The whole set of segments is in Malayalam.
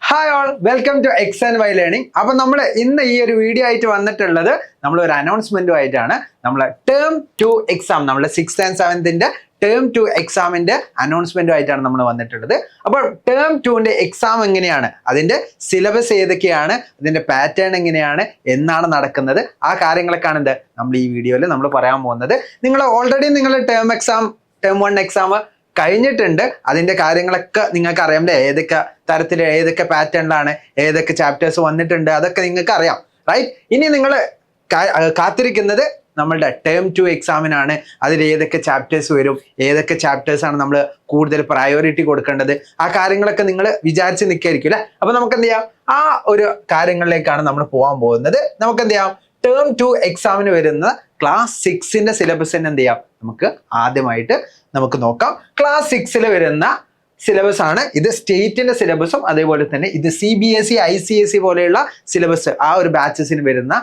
Hi all, welcome to X and Y learning. അപ്പൊ നമ്മൾ ഇന്ന് ഈ ഒരു വീഡിയോ ആയിട്ട് വന്നിട്ടുള്ളത് നമ്മൾ ഒരു അനൗൺസ്മെന്റുമായിട്ടാണ്. നമ്മൾ ടേം 2 എക്സാം, നമ്മുടെ 6th and 7th ടേം 2 എക്സാമിന്റെ അനൗൺസ്മെന്റുമായിട്ടാണ് നമ്മൾ വന്നിട്ടുള്ളത്. അപ്പോൾ ടേം 2ന്റെ എക്സാം എങ്ങനെയാണ്, അതിന്റെ സിലബസ് ഏതൊക്കെയാണ്, അതിന്റെ പാറ്റേൺ എങ്ങനെയാണ്, എന്നാണ് നടക്കുന്നത്, ആ കാര്യങ്ങളൊക്കെയാണ് നമ്മൾ ഈ വീഡിയോയിൽ നമ്മൾ പറയാൻ പോകുന്നത്. നിങ്ങൾ ഓൾറെഡി ടേം 1 എക്സാം കഴിഞ്ഞിട്ടുണ്ട്. അതിന്റെ കാര്യങ്ങളൊക്കെ നിങ്ങൾക്ക് അറിയാം അല്ലേ, ഏതൊക്കെ തരത്തിൽ ഏതൊക്കെ പാറ്റേണിലാണ് ഏതൊക്കെ ചാപ്റ്റേഴ്സ് വന്നിട്ടുണ്ട്, അതൊക്കെ നിങ്ങൾക്ക് അറിയാം, റൈറ്റ്? ഇനി നിങ്ങൾ കാത്തിരിക്കുന്നത് നമ്മളുടെ ടേം 2 എക്സാമിനാണ്. അതിൽ ഏതൊക്കെ ചാപ്റ്റേഴ്സ് വരും, ഏതൊക്കെ ചാപ്റ്റേഴ്സാണ് നമ്മൾ കൂടുതൽ പ്രയോറിറ്റി കൊടുക്കേണ്ടത്, ആ കാര്യങ്ങളൊക്കെ നിങ്ങൾ വിചാരിച്ച് നിൽക്കായിരിക്കും അല്ലേ. അപ്പൊ നമുക്ക് എന്ത് ചെയ്യാം, ആ ഒരു കാര്യങ്ങളിലേക്കാണ് നമ്മൾ പോകാൻ പോകുന്നത്. നമുക്ക് എന്ത് ചെയ്യാം, ടേം 2 എക്സാമിന് വരുന്ന ക്ലാസ് 6ന്റെ സിലബസ് തന്നെ എന്ത് ചെയ്യാം, നമുക്ക് ആദ്യമായിട്ട് നമുക്ക് നോക്കാം. ക്ലാസ് 6 വരുന്ന സിലബസ് ആണ് ഇത്. സ്റ്റേറ്റിന്റെ സിലബസും അതേപോലെ തന്നെ ഇത് CBSE ICSE പോലെയുള്ള സിലബസ്, ആ ഒരു ബാച്ചസിന് വരുന്ന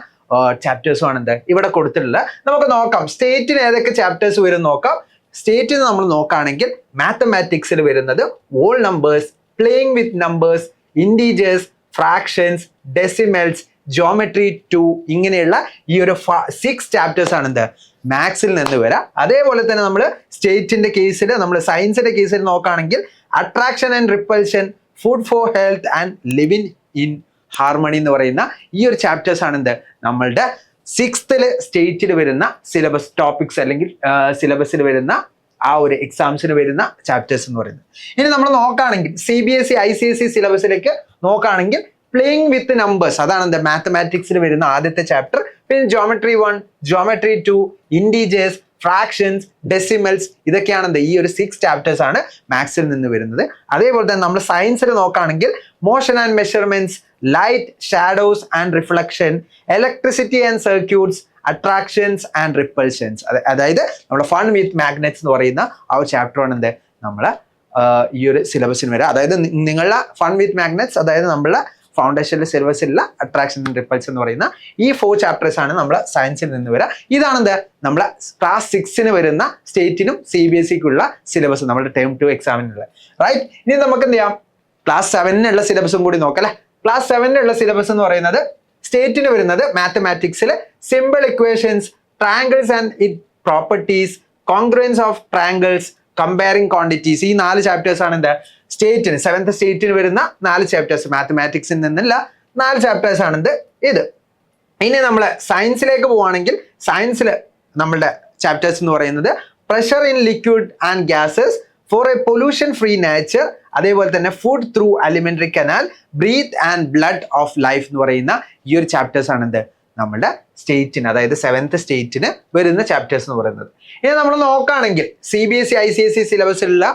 ചാപ്റ്റേഴ്സും ആണ് ഇവിടെ കൊടുത്തിട്ടുള്ളത്. നമുക്ക് നോക്കാം സ്റ്റേറ്റിന് ഏതൊക്കെ ചാപ്റ്റേഴ്സ് വരും നോക്കാം. സ്റ്റേറ്റിന് നമ്മൾ നോക്കുകയാണെങ്കിൽ മാത്തമാറ്റിക്സിൽ വരുന്നത് all numbers, playing with numbers, integers, fractions, decimals, geometry 2, ഇങ്ങനെയുള്ള ഈ ഒരു 6 ചാപ്റ്റേഴ്സ് ആണ് മാത്സിൽ നിന്ന് വരാം. അതേപോലെ തന്നെ നമ്മൾ സ്റ്റേറ്റിന്റെ കേസിൽ, നമ്മൾ സയൻസിന്റെ കേസിൽ നോക്കുകയാണെങ്കിൽ attraction and repulsion, food for health and living in harmony എന്ന് പറയുന്ന ഈ ഒരു ചാപ്റ്റേഴ്സ് ആണ് നമ്മളുടെ 6th സ്റ്റേറ്റിൽ വരുന്ന സിലബസ് ടോപ്പിക്സ്, അല്ലെങ്കിൽ സിലബസിൽ വരുന്ന ആ ഒരു എക്സാംസിന് വരുന്ന ചാപ്റ്റേഴ്സ് എന്ന് പറയുന്നത്. ഇനി നമ്മൾ നോക്കുകയാണെങ്കിൽ CBSE ICSE സിലബസിലേക്ക് നോക്കുകയാണെങ്കിൽ പ്ലേയിങ് വിത്ത് നമ്പേഴ്സ്, അതാണ് മാത്തമാറ്റിക്സിൽ വരുന്ന ആദ്യത്തെ ചാപ്റ്റർ. പിന്നെ geometry 1, geometry 2, integers, fractions, decimals, ഇതൊക്കെയാണ് ഈ ഒരു 6 ചാപ്റ്റേഴ്സ് ആണ് മാത്സിൽ നിന്ന് വരുന്നത്. അതേപോലെ തന്നെ നമ്മൾ സയൻസിൽ നോക്കുകയാണെങ്കിൽ motion and measurements, light, shadows and reflection, electricity and circuits, attractions and repulsions, അതായത് നമ്മുടെ ഫൺ വിത്ത് മാഗ്നറ്റ്സ് എന്ന് പറയുന്ന ആ ഒരു ചാപ്റ്റർ ആണ് നമ്മളെ ഈ ഒരു സിലബസിന് വരിക. അതായത് നിങ്ങളുടെ ഫൺ വിത്ത് മാഗ്നറ്റ്സ്, അതായത് നമ്മളെ ഫൗണ്ടേഷനിലെ സിലബസിലുള്ള അട്രാക്ഷൻ ആൻഡ് റിപ്പൽഷൻ എന്ന് പറയുന്ന ഈ 4 ചാപ്റ്റേഴ്സ് ആണ് നമ്മളെ സയൻസിൽ നിന്ന് വരിക. ഇതാണ് നമ്മളെ ക്ലാസ് 6 വരുന്ന സ്റ്റേറ്റിനും CBSEക്കുള്ള സിലബസ്, നമ്മുടെ ടേം 2 എക്സാമിനുള്ള, റൈറ്റ്? ഇനി നമുക്ക് എന്ത് ചെയ്യാം, ക്ലാസ് 7 സിലബസും കൂടി നോക്കാം അല്ലെ. ക്ലാസ് 7 സിലബസ് എന്ന് പറയുന്നത് സ്റ്റേറ്റിന് വരുന്നത് മാത്തമാറ്റിക്സിൽ simple equations, triangles and it properties, congruence of triangles, comparing quantities, ഈ 4 ചാപ്റ്റേഴ്സ് ആണ് സ്റ്റേറ്റിന് 7th സ്റ്റേറ്റിന് വരുന്ന 4 ചാപ്റ്റേഴ്സ്. മാത്തമാറ്റിക്സിൽ നിന്നുള്ള 4 ചാപ്റ്റേഴ്സ് ആണ് ഇത്. ഇനി നമ്മൾ സയൻസിലേക്ക് പോവുകയാണെങ്കിൽ സയൻസിൽ നമ്മളുടെ ചാപ്റ്റേഴ്സ് എന്ന് പറയുന്നത് pressure in liquid and gases for a pollution free nature, അതേപോലെ തന്നെ food through alimentary canal, breath and blood of life എന്ന് പറയുന്ന ഈ ഒരു ചാപ്റ്റേഴ്സ് ആണ് നമ്മുടെ സ്റ്റേറ്റിന്, അതായത് 7th സ്റ്റേറ്റിന് വരുന്ന ചാപ്റ്റേഴ്സ് എന്ന് പറയുന്നത്. ഇനി നമ്മൾ നോക്കുകയാണെങ്കിൽ CBSE ICSE സിലബസിലുള്ള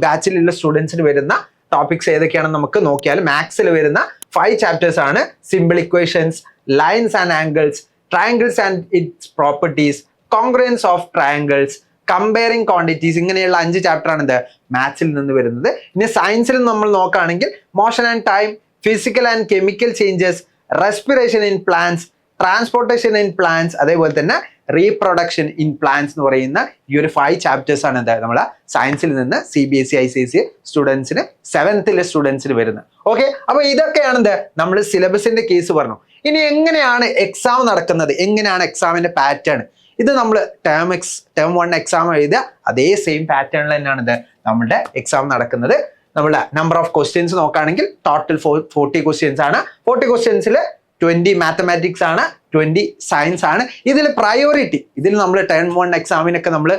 ബാച്ചിലുള്ള സ്റ്റുഡൻസിന് വരുന്ന ടോപ്പിക്സ് ഏതൊക്കെയാണെന്ന് നമുക്ക് നോക്കിയാൽ മാത്സിൽ വരുന്ന 5 ചാപ്റ്റേഴ്സ് ആണ്. Simple equations, lines and angles, triangles and it's properties, congruence of triangles, comparing quantities, ഇങ്ങനെയുള്ള 5 ചാപ്റ്റർ ആണ് മാത്സിൽ നിന്ന് വരുന്നത്. ഇനി സയൻസിൽ നമ്മൾ നോക്കുകയാണെങ്കിൽ motion and time, physical and chemical changes, respiration in plants, transportation in plants, അതേപോലെ തന്നെ റീപ്രൊഡക്ഷൻ ഇൻ പ്ലാന്റ്സ് എന്ന് പറയുന്ന ഈ ഒരു 5 ചാപ്റ്റേഴ്സ് ആണ് നമ്മളെ സയൻസിൽ നിന്ന് CBSE ICSE സ്റ്റുഡൻസിന് 7th സ്റ്റുഡൻസിന് വരുന്നത്. ഓക്കെ, അപ്പൊ ഇതൊക്കെയാണ് നമ്മൾ സിലബസിന്റെ കേസ് പറഞ്ഞു. ഇനി എങ്ങനെയാണ് എക്സാം നടക്കുന്നത്, എങ്ങനെയാണ് എക്സാമിന്റെ പാറ്റേൺ, ഇത് നമ്മൾ ടേം 1 എക്സാം എഴുതിയ അതേ സെയിം പാറ്റേണിൽ തന്നെയാണ് നമ്മുടെ എക്സാം നടക്കുന്നത്. നമ്മുടെ നമ്പർ ഓഫ് ക്വസ്റ്റ്യൻസ് നോക്കുകയാണെങ്കിൽ ടോട്ടൽ 40 ക്വസ്റ്റ്യൻസ് ആണ്. 40 ക്വസ്റ്റ്യൻസിൽ 20 മാത്തമാറ്റിക്സ് ആണ്, 20 സയൻസ് ആണ്. ഇതിൽ പ്രയോറിറ്റി, ഇതിൽ നമ്മൾ ടേം 1 എക്സാമിനൊക്കെ നമ്മൾ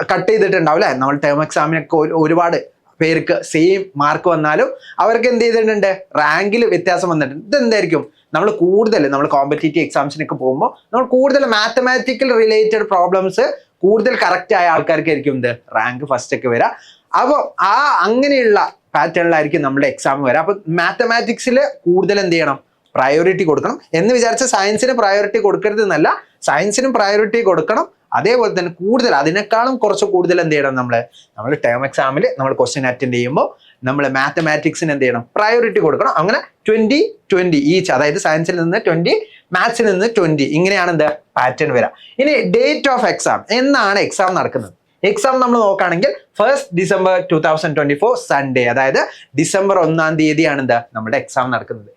കട്ട് ചെയ്തിട്ടുണ്ടാവും അല്ലേ. നമ്മൾ ടേം എക്സാമിനൊക്കെ ഒരുപാട് പേർക്ക് സെയിം മാർക്ക് വന്നാലും അവർക്ക് എന്ത് ചെയ്തിട്ടുണ്ട്, റാങ്കിൽ വ്യത്യാസം വന്നിട്ടുണ്ട്. ഇതെന്തായിരിക്കും, നമ്മൾ കോമ്പറ്റേറ്റീവ് എക്സാംസിനൊക്കെ പോകുമ്പോൾ നമ്മൾ കൂടുതൽ മാത്തമാറ്റിക്കൽ റിലേറ്റഡ് പ്രോബ്ലംസ് കൂടുതൽ കറക്റ്റ് ആയ ആൾക്കാർക്കായിരിക്കും റാങ്ക് ഫസ്റ്റ് ഒക്കെ വരിക. അപ്പോൾ അങ്ങനെയുള്ള പാറ്റേണിലായിരിക്കും നമ്മുടെ എക്സാം വരിക. അപ്പൊ മാത്തമാറ്റിക്സിൽ കൂടുതൽ എന്ത് ചെയ്യണം, പ്രയോറിറ്റി കൊടുക്കണം. എന്ന് വിചാരിച്ച സയൻസിന് പ്രയോറിറ്റി കൊടുക്കരുത് എന്നല്ല, സയൻസിനും പ്രയോറിറ്റി കൊടുക്കണം. അതേപോലെ തന്നെ കൂടുതൽ, അതിനേക്കാളും കുറച്ച് കൂടുതൽ എന്ത് ചെയ്യണം, നമ്മൾ ടേം എക്സാമിൽ നമ്മൾ ക്വസ്റ്റ്യൻ അറ്റൻഡ് ചെയ്യുമ്പോൾ നമ്മൾ മാത്തമാറ്റിക്സിന് എന്ത് ചെയ്യണം, പ്രയോറിറ്റി കൊടുക്കണം. അങ്ങനെ 20-20 ഈച്ച്, അതായത് സയൻസിൽ നിന്ന് 20, മാത്സിൽ നിന്ന് 20, ഇങ്ങനെയാണ് പാറ്റേൺ വരിക. ഇനി ഡേറ്റ് ഓഫ് എക്സാം, എന്നാണ് എക്സാം നടക്കുന്നത്. എക്സാം നമ്മൾ നോക്കുകയാണെങ്കിൽ 1st December 2024 സൺഡേ, അതായത് ഡിസംബർ 1-ാം തീയതിയാണ് എന്താ നമ്മുടെ എക്സാം നടക്കുന്നത്.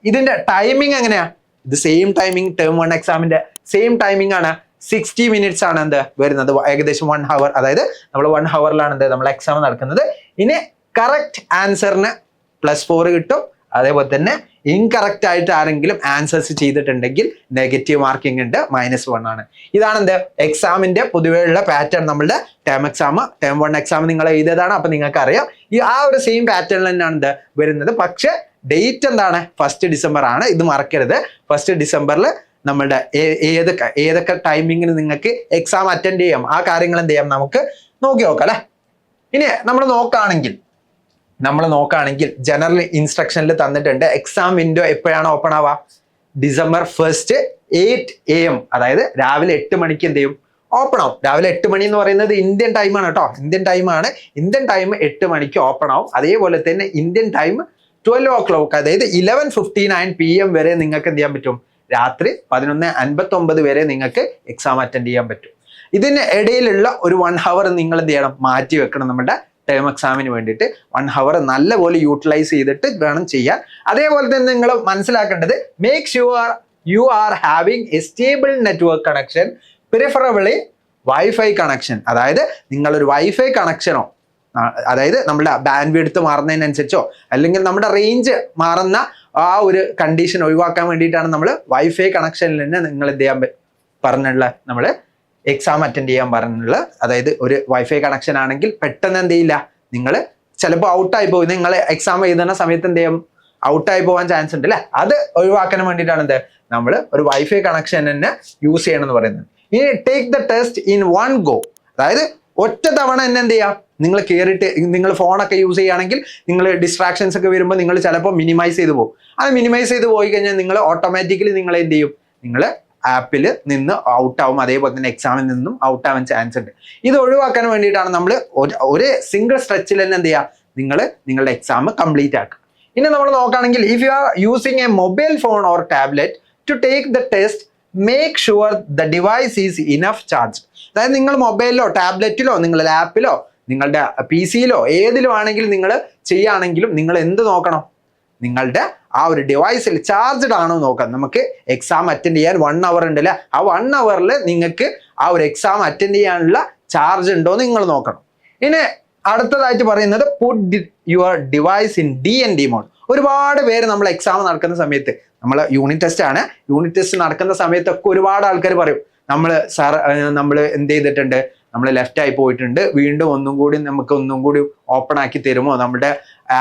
ഇതിന്റെ ടൈമിംഗ് എങ്ങനെയാ? ഇത് സെയിം ടൈമിംഗ് ടേം 1 എക്സാമിന്റെ സെയിം ടൈമിംഗ് ആണ്. 60 minutes ആണ് എന്ത് വരുന്നത്, ഏകദേശം 1 hour. അതായത് നമ്മൾ 1 hourലാണ് എന്ത് നമ്മൾ എക്സാം നടക്കുന്നത്. ഇനി കറക്റ്റ് ആൻസറിന് +4 കിട്ടും. അതേപോലെ തന്നെ ഇൻകറക്റ്റ് ആയിട്ട് ആരെങ്കിലും ആൻസേഴ്സ് ചെയ്തിട്ടുണ്ടെങ്കിൽ നെഗറ്റീവ് മാർക്കിംഗ് ഉണ്ട്, -1 ആണ്. ഇതാണ് എന്ത് എക്സാമിന്റെ പൊതുവെയുള്ള പാറ്റേൺ. നമ്മളുടെ ടേം 1 എക്സാം നിങ്ങൾ എഴുതിയതാണ്. അപ്പൊ നിങ്ങൾക്ക് അറിയാം ആ ഒരു സെയിം പാറ്റേണിൽ തന്നെയാണ് എന്ത് വരുന്നത്. പക്ഷെ ഡേറ്റ് എന്താണ്? 1st December ആണ്. ഇത് മറക്കരുത്. 1st December നമ്മളുടെ ഏതൊക്കെ ടൈമിങ്ങിൽ നിങ്ങൾക്ക് എക്സാം അറ്റൻഡ് ചെയ്യാം, ആ കാര്യങ്ങൾ എന്ത് ചെയ്യാം നമുക്ക് നോക്കി നോക്കാം അല്ലെ. ഇനി നമ്മൾ നോക്കുകയാണെങ്കിൽ ജനറൽ ഇൻസ്ട്രക്ഷനിൽ തന്നിട്ടുണ്ട് എക്സാം വിൻഡോ എപ്പോഴാണ് ഓപ്പൺ ആവുക? December 1st 8 AM, അതായത് രാവിലെ 8 മണിക്ക് എന്ത് ചെയ്യും? ഓപ്പൺ ആവും. രാവിലെ 8 മണി എന്ന് പറയുന്നത് ഇന്ത്യൻ ടൈമാണ് കേട്ടോ, ഇന്ത്യൻ ടൈമാണ്. ഇന്ത്യൻ ടൈം 8 മണിക്ക് ഓപ്പൺ ആവും. അതേപോലെ തന്നെ ഇന്ത്യൻ ടൈം 12 o'clock, അതായത് 11:59 PM വരെ നിങ്ങൾക്ക് എന്ത് ചെയ്യാൻ പറ്റും? രാത്രി 11:59 വരെ നിങ്ങൾക്ക് എക്സാം അറ്റൻഡ് ചെയ്യാൻ പറ്റും. ഇതിന് ഇടയിലുള്ള ഒരു 1 hour നിങ്ങൾ എന്ത് ചെയ്യണം? മാറ്റി വെക്കണം നമ്മുടെ ടേം എക്സാമിന് വേണ്ടിയിട്ട്. 1 hour നല്ലപോലെ യൂട്ടിലൈസ് ചെയ്തിട്ട് വേണം ചെയ്യാൻ. അതേപോലെ തന്നെ നിങ്ങൾ മനസ്സിലാക്കേണ്ടത്, make sure you are having A stable network connection, preferably wifi connection. അതായത് നിങ്ങളൊരു വൈഫൈ കണക്ഷനോ, അതായത് നമ്മുടെ ബാൻഡ് വിഡ്ത്ത് മാറുന്നതിനനുസരിച്ചോ അല്ലെങ്കിൽ നമ്മുടെ റേഞ്ച് മാറുന്ന ആ ഒരു കണ്ടീഷൻ ഒഴിവാക്കാൻ വേണ്ടിയിട്ടാണ് നമ്മൾ വൈഫൈ കണക്ഷനിൽ തന്നെ നിങ്ങൾ എന്ത് ചെയ്യാൻ പറഞ്ഞുള്ള നമ്മൾ എക്സാം അറ്റൻഡ് ചെയ്യാൻ പറഞ്ഞുള്ള. അതായത് ഒരു വൈഫൈ കണക്ഷൻ ആണെങ്കിൽ പെട്ടെന്ന് എന്ത് ചെയ്യില്ല, നിങ്ങൾ ചിലപ്പോൾ ഔട്ടായി പോകും. നിങ്ങൾ എക്സാം എഴുതുന്ന സമയത്ത് എന്ത് ചെയ്യും? ഔട്ടായി പോകാൻ ചാൻസ് ഉണ്ട് അല്ലേ. അത് ഒഴിവാക്കാൻ വേണ്ടിയിട്ടാണ് എന്ത് നമ്മൾ ഒരു വൈഫൈ കണക്ഷൻ തന്നെ യൂസ് ചെയ്യണം എന്ന് പറയുന്നത്. ഇനി take the test in 1 go, അതായത് ഒറ്റ തവണ തന്നെ എന്ത് ചെയ്യാം? നിങ്ങൾ കയറിയിട്ട് നിങ്ങൾ ഫോണൊക്കെ യൂസ് ചെയ്യുകയാണെങ്കിൽ നിങ്ങൾ ഡിസ്ട്രാക്ഷൻസ് ഒക്കെ വരുമ്പോൾ നിങ്ങൾ ചിലപ്പോൾ മിനിമൈസ് ചെയ്ത് പോകും. അത് മിനിമൈസ് ചെയ്ത് പോയി കഴിഞ്ഞാൽ നിങ്ങൾ ഓട്ടോമാറ്റിക്കലി നിങ്ങൾ എന്ത് ചെയ്യും? നിങ്ങൾ ആപ്പിൽ നിന്ന് ഔട്ടാവും. അതേപോലെ തന്നെ എക്സാമിൽ നിന്നും ഔട്ടാവാൻ ചാൻസ് ഉണ്ട്. ഇത് ഒഴിവാക്കാൻ വേണ്ടിയിട്ടാണ് നമ്മൾ ഒരു സിംഗിൾ സ്ട്രെച്ചിൽ തന്നെ എന്ത് ചെയ്യുക? നിങ്ങളുടെ എക്സാം കംപ്ലീറ്റ് ആക്കുക. ഇനി നമ്മൾ നോക്കുകയാണെങ്കിൽ, if you are using a mobile phone or tablet to take the test, make sure the device is enough charge. അതായത് നിങ്ങൾ മൊബൈലിലോ ടാബ്ലറ്റിലോ നിങ്ങൾ ലാപ്പിലോ നിങ്ങളുടെ PC-യിലോ ഏതിലും ആണെങ്കിലും നിങ്ങൾ ചെയ്യുകയാണെങ്കിലും നിങ്ങൾ എന്ത് നോക്കണം? നിങ്ങളുടെ ആ ഒരു ഡിവൈസിൽ ചാർജ്ഡ് ആണോ നോക്കാം. നമുക്ക് എക്സാം അറ്റൻഡ് ചെയ്യാൻ 1 hour ഉണ്ടല്ലേ, ആ 1 hourൽ നിങ്ങൾക്ക് ആ ഒരു എക്സാം അറ്റൻഡ് ചെയ്യാനുള്ള ചാർജ് ഉണ്ടോ നിങ്ങൾ നോക്കണം. ഇനി അടുത്തതായിട്ട് പറയുന്നത്, put your device in DND mode. ഒരുപാട് പേര് നമ്മൾ എക്സാം നടക്കുന്ന സമയത്ത്, നമ്മൾ യൂണിറ്റ് ടെസ്റ്റ് നടക്കുന്ന സമയത്തൊക്കെ ഒരുപാട് ആൾക്കാർ പറയും, നമ്മൾ എന്ത് ചെയ്തിട്ടുണ്ട്, നമ്മൾ ലെഫ്റ്റ് ആയി പോയിട്ടുണ്ട്, വീണ്ടും ഒന്നും കൂടി ഓപ്പൺ ആക്കി തരുമോ, നമ്മുടെ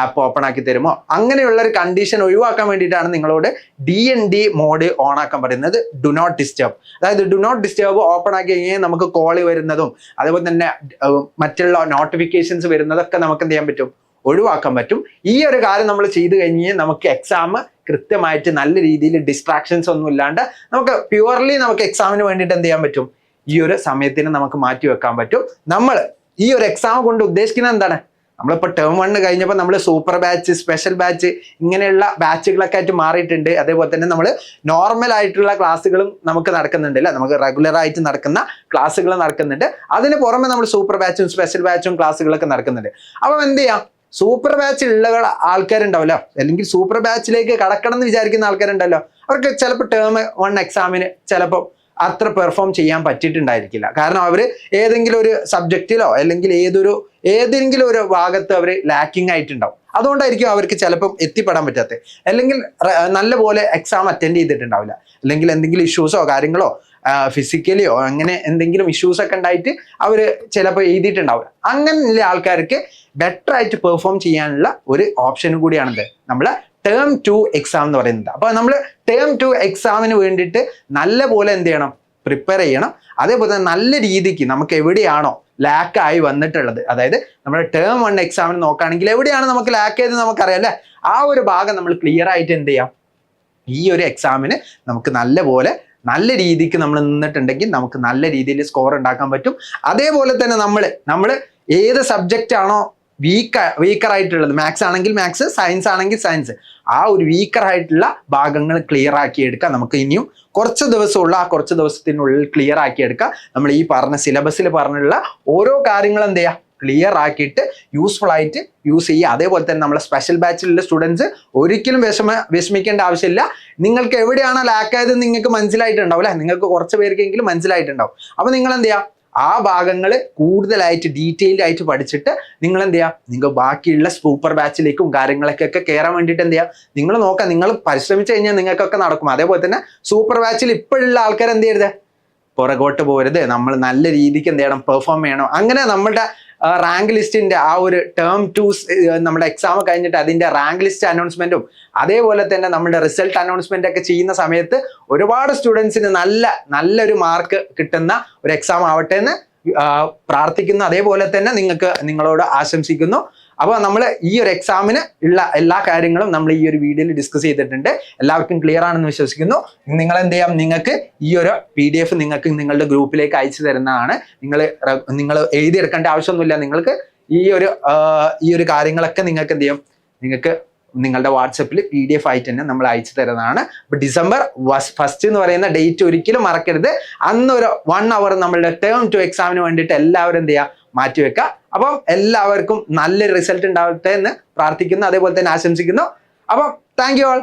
ആപ്പ് ഓപ്പൺ ആക്കി തരുമോ? അങ്ങനെയുള്ള ഒരു കണ്ടീഷൻ ഒഴിവാക്കാൻ വേണ്ടിയിട്ടാണ് നിങ്ങളോട് DND മോഡ് ഓൺ ആക്കാൻ പറയുന്നത്. Do not disturb. അതായത് ഡു നോട്ട് ഡിസ്റ്റർബ് ഓപ്പൺ ആക്കി കഴിഞ്ഞാൽ നമുക്ക് കോള് വരുന്നതും അതേപോലെ തന്നെ മറ്റുള്ള നോട്ടിഫിക്കേഷൻസ് വരുന്നതൊക്കെ നമുക്ക് എന്ത് ചെയ്യാൻ പറ്റും? ഒഴിവാക്കാൻ പറ്റും. ഈ ഒരു കാര്യം നമ്മൾ ചെയ്തു കഴിഞ്ഞാൽ നമുക്ക് എക്സാം കൃത്യമായിട്ട് നല്ല രീതിയിൽ ഡിസ്ട്രാക്ഷൻസ് ഒന്നും ഇല്ലാണ്ട് നമുക്ക് പ്യുവർലി നമുക്ക് എക്സാമിന് വേണ്ടിയിട്ട് എന്ത് ചെയ്യാൻ പറ്റും? ഈ ഒരു സമയത്തിന് നമുക്ക് മാറ്റി വെക്കാൻ പറ്റും. നമ്മൾ ഈ ഒരു എക്സാം കൊണ്ട് ഉദ്ദേശിക്കുന്നത് എന്താണ്? നമ്മളിപ്പോൾ ടേം 1 കഴിഞ്ഞപ്പോൾ നമ്മൾ സൂപ്പർ ബാച്ച്, സ്പെഷ്യൽ ബാച്ച്, ഇങ്ങനെയുള്ള ബാച്ചുകളൊക്കെ ആയിട്ട് മാറിയിട്ടുണ്ട്. അതേപോലെ തന്നെ നമ്മൾ നോർമൽ ആയിട്ടുള്ള ക്ലാസ്സുകളും നമുക്ക് നടക്കുന്നുണ്ട് അല്ലേ, നമുക്ക് റെഗുലർ ആയിട്ട് നടക്കുന്ന ക്ലാസ്സുകൾ നടക്കുന്നുണ്ട്. അതിന് പുറമെ നമ്മൾ സൂപ്പർ ബാച്ചും സ്പെഷ്യൽ ബാച്ചും ക്ലാസ്സുകളൊക്കെ നടക്കുന്നുണ്ട്. അപ്പം എന്ത് ചെയ്യാം? സൂപ്പർ ബാച്ചിലുള്ള ആൾക്കാരുണ്ടാവല്ലോ, അല്ലെങ്കിൽ സൂപ്പർ ബാച്ചിലേക്ക് കടക്കണം എന്ന് വിചാരിക്കുന്ന ആൾക്കാരുണ്ടല്ലോ, അവർക്ക് ചിലപ്പോൾ ടേം 1 എക്സാമിന് ചിലപ്പോൾ അത്ര പെർഫോം ചെയ്യാൻ പറ്റിയിട്ടുണ്ടായിരിക്കില്ല. കാരണം അവർ ഏതെങ്കിലും ഒരു സബ്ജക്റ്റിലോ അല്ലെങ്കിൽ ഏതെങ്കിലും ഒരു ഭാഗത്ത് അവർ ലാക്കിംഗ് ആയിട്ടുണ്ടാവും. അതുകൊണ്ടായിരിക്കും അവർക്ക് ചിലപ്പം എത്തിപ്പെടാൻ പറ്റാത്തത്. അല്ലെങ്കിൽ നല്ലപോലെ എക്സാം അറ്റൻഡ് ചെയ്തിട്ടുണ്ടാവില്ല, അല്ലെങ്കിൽ എന്തെങ്കിലും ഇഷ്യൂസോ കാര്യങ്ങളോ ഫിസിക്കലിയോ അങ്ങനെ എന്തെങ്കിലും ഇഷ്യൂസ് ഒക്കെ ഉണ്ടായിട്ട് അവർ ചിലപ്പോൾ എഴുതിയിട്ടുണ്ടാവില്ല. അങ്ങനെയുള്ള ആൾക്കാർക്ക് ബെറ്റർ ആയിട്ട് പെർഫോം ചെയ്യാനുള്ള ഒരു ഓപ്ഷനും കൂടിയാണിത് നമ്മളെ ടേം 2 എക്സാം എന്ന് പറയുന്നത്. അപ്പോൾ നമ്മൾ ടേം 2 എക്സാമിന് വേണ്ടിയിട്ട് നല്ല പോലെ എന്ത് ചെയ്യണം? പ്രിപ്പയർ ചെയ്യണം. അതേപോലെ തന്നെ നല്ല രീതിക്ക് നമുക്ക് എവിടെയാണോ ലാക്കായി വന്നിട്ടുള്ളത്, അതായത് നമ്മുടെ ടേം 1 എക്സാമിന് നോക്കുകയാണെങ്കിൽ എവിടെയാണ് നമുക്ക് ലാക്ക് ചെയ്ത് നമുക്കറിയാം അല്ലേ, ആ ഒരു ഭാഗം നമ്മൾ ക്ലിയർ ആയിട്ട് എന്ത് ചെയ്യാം? ഈ ഒരു എക്സാമിന് നമുക്ക് നല്ല രീതിക്ക് നമ്മൾ നിന്നിട്ടുണ്ടെങ്കിൽ നമുക്ക് നല്ല രീതിയിൽ സ്കോർ ഉണ്ടാക്കാൻ പറ്റും. അതേപോലെ തന്നെ നമ്മൾ ഏത് സബ്ജക്റ്റ് ആണോ വീക്കർ ആയിട്ടുള്ളത്, മാത്സ് ആണെങ്കിൽ മാത്സ്, സയൻസ് ആണെങ്കിൽ സയൻസ്, ആ ഒരു വീക്കർ ആയിട്ടുള്ള ഭാഗങ്ങൾ ക്ലിയർ ആക്കി എടുക്കാം. നമുക്ക് ഇനിയും കുറച്ച് ദിവസമുള്ള ആ കുറച്ച് ദിവസത്തിനുള്ളിൽ ക്ലിയർ ആക്കി എടുക്കാം. നമ്മൾ ഈ പറഞ്ഞ സിലബസിൽ പറഞ്ഞുള്ള ഓരോ കാര്യങ്ങളും എന്ത് ചെയ്യുക, ക്ലിയർ ആക്കിയിട്ട് യൂസ്ഫുൾ ആയിട്ട് യൂസ് ചെയ്യുക. അതേപോലെ തന്നെ നമ്മളെ സ്പെഷ്യൽ ബാച്ചിലുള്ള സ്റ്റുഡൻസ് ഒരിക്കലും വിഷമിക്കേണ്ട ആവശ്യമില്ല. നിങ്ങൾക്ക് എവിടെയാണോ ലാക്ക് ആയത് നിങ്ങൾക്ക് മനസ്സിലായിട്ടുണ്ടാവും അല്ലെ, നിങ്ങൾക്ക് കുറച്ച് പേർക്കെങ്കിലും മനസ്സിലായിട്ടുണ്ടാവും. അപ്പൊ നിങ്ങൾ എന്ത് ചെയ്യുക, ആ ഭാഗങ്ങൾ കൂടുതലായിട്ട് ഡീറ്റെയിൽഡ് ആയിട്ട് പഠിച്ചിട്ട് നിങ്ങൾ എന്ത് ചെയ്യുക, നിങ്ങൾ ബാക്കിയുള്ള സൂപ്പർ ബാച്ചിലേക്കും കാര്യങ്ങളൊക്കെ കയറാൻ വേണ്ടിയിട്ട് എന്ത് ചെയ്യുക, നിങ്ങൾ നോക്കാം. നിങ്ങൾ പരിശ്രമിച്ചു കഴിഞ്ഞാൽ നിങ്ങൾക്കൊക്കെ നടക്കും. അതേപോലെ തന്നെ സൂപ്പർ ബാച്ചിൽ ഇപ്പോഴുള്ള ആൾക്കാർ എന്ത് ചെയ്യരുത്, പുറകോട്ട് പോരുത്. നമ്മൾ നല്ല രീതിക്ക് എന്ത് ചെയ്യണം, പെർഫോം ചെയ്യണം. അങ്ങനെ നമ്മുടെ റാങ്ക് ലിസ്റ്റിന്റെ ആ ഒരു ടേം 2 നമ്മുടെ എക്സാം കഴിഞ്ഞിട്ട് അതിന്റെ റാങ്ക് ലിസ്റ്റ് അനൗൺസ്മെന്റും അതേപോലെ തന്നെ നമ്മുടെ റിസൾട്ട് അനൗൺസ്മെന്റ് ഒക്കെ ചെയ്യുന്ന സമയത്ത് ഒരുപാട് സ്റ്റുഡൻസിന് നല്ലൊരു മാർക്ക് കിട്ടുന്ന ഒരു എക്സാം ആവട്ടെ എന്ന് പ്രാർത്ഥിക്കുന്നു. അതേപോലെ തന്നെ നിങ്ങളോട് ആശംസിക്കുന്നു. അപ്പോൾ നമ്മൾ ഈ ഒരു എക്സാമിന് ഉള്ള എല്ലാ കാര്യങ്ങളും നമ്മൾ ഈ ഒരു വീഡിയോയിൽ ഡിസ്കസ് ചെയ്തിട്ടുണ്ട്. എല്ലാവർക്കും ക്ലിയർ ആണെന്ന് വിശ്വസിക്കുന്നു. നിങ്ങൾ എന്ത് ചെയ്യാം, നിങ്ങൾക്ക് ഈ ഒരു PDF നിങ്ങൾക്ക് നിങ്ങളുടെ ഗ്രൂപ്പിലേക്ക് അയച്ചു തരുന്നതാണ്. നിങ്ങൾ എഴുതിയെടുക്കേണ്ട ആവശ്യമൊന്നുമില്ല. നിങ്ങൾക്ക് ഈ ഒരു കാര്യങ്ങളൊക്കെ നിങ്ങൾക്ക് എന്ത് ചെയ്യും, നിങ്ങൾക്ക് നിങ്ങളുടെ വാട്സപ്പിൽ PDF ആയിട്ട് തന്നെ നമ്മൾ അയച്ചു തരുന്നതാണ്. അപ്പൊ December 1 എന്ന് പറയുന്ന ഡേറ്റ് ഒരിക്കലും മറക്കരുത്. അന്നൊരു 1 hour നമ്മളുടെ ടേം 2 എക്സാമിന് വേണ്ടിയിട്ട് എല്ലാവരും എന്ത് ചെയ്യുക, മാറ്റിവെക്കുക. അപ്പം എല്ലാവർക്കും നല്ലൊരു റിസൾട്ട് ഉണ്ടാവട്ടെ എന്ന് പ്രാർത്ഥിക്കുന്നു, അതേപോലെ തന്നെ ആശംസിക്കുന്നു. അപ്പം താങ്ക് യു ഓൾ.